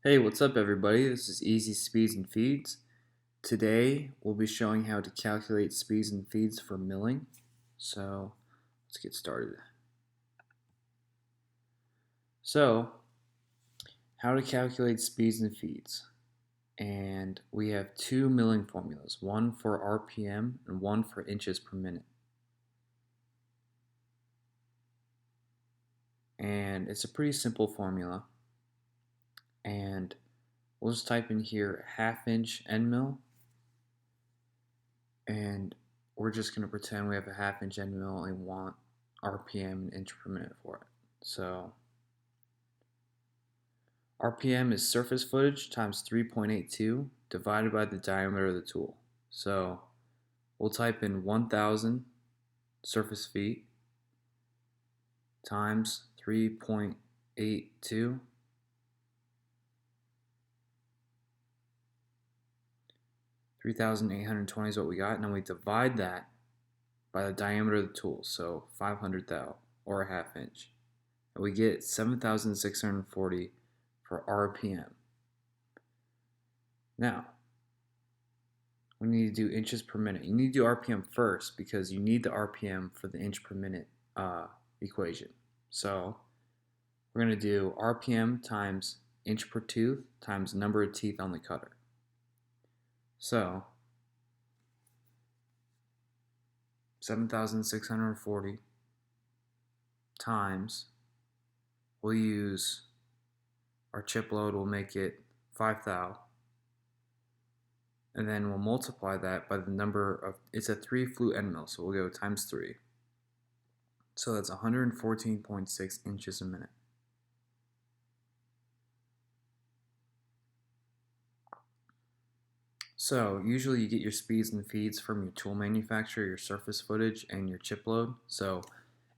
Hey, what's up everybody? This is Easy Speeds and Feeds. Today we'll be showing how to calculate speeds and feeds for milling. So let's get started. So, how to calculate speeds and feeds. And we have two milling formulas, one for RPM and one for inches per minute. And it's a pretty simple formula. And we'll just type in here half-inch end mill, and we're just going to pretend we have a half-inch end mill and want RPM and inch per minute for it. So RPM is surface footage times 3.82 divided by the diameter of the tool. So we'll type in 1,000 surface feet times 3.82. 3,820 is what we got, and then we divide that by the diameter of the tool, so 500 thou, or a half inch. And we get 7,640 for RPM. Now, we need to do inches per minute. You need to do RPM first because you need the RPM for the inch per minute equation. So we're going to do RPM times inch per tooth times number of teeth on the cutter. So 7,640 times, we'll use our chip load, will make it 5 thou, and then we'll multiply that by the number of, it's a 3 flute end mill, so we'll go times 3. So that's 114.6 inches a minute. So usually you get your speeds and feeds from your tool manufacturer, your surface footage, and your chip load. So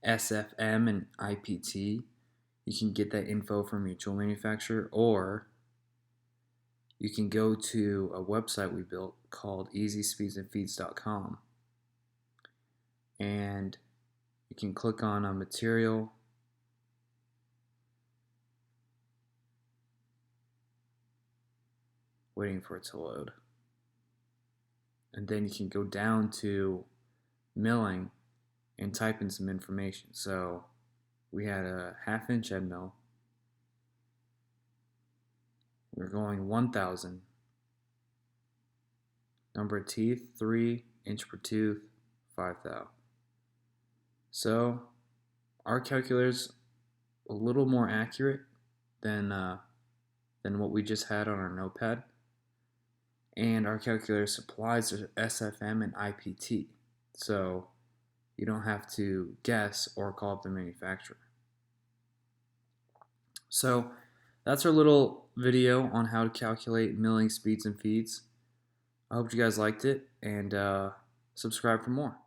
SFM and IPT, you can get that info from your tool manufacturer, or you can go to a website we built called easyspeedsandfeeds.com, and you can click on a material, waiting for it to load, and then you can go down to milling and type in some information. So we had a half-inch end mill. We're going 1,000. Number of teeth, 3. Inch per tooth, 5 thou. So our calculator's a little more accurate than what we just had on our notepad. And our calculator supplies SFM and IPT. So you don't have to guess or call up the manufacturer. So that's our little video on how to calculate milling speeds and feeds. I hope you guys liked it, and subscribe for more.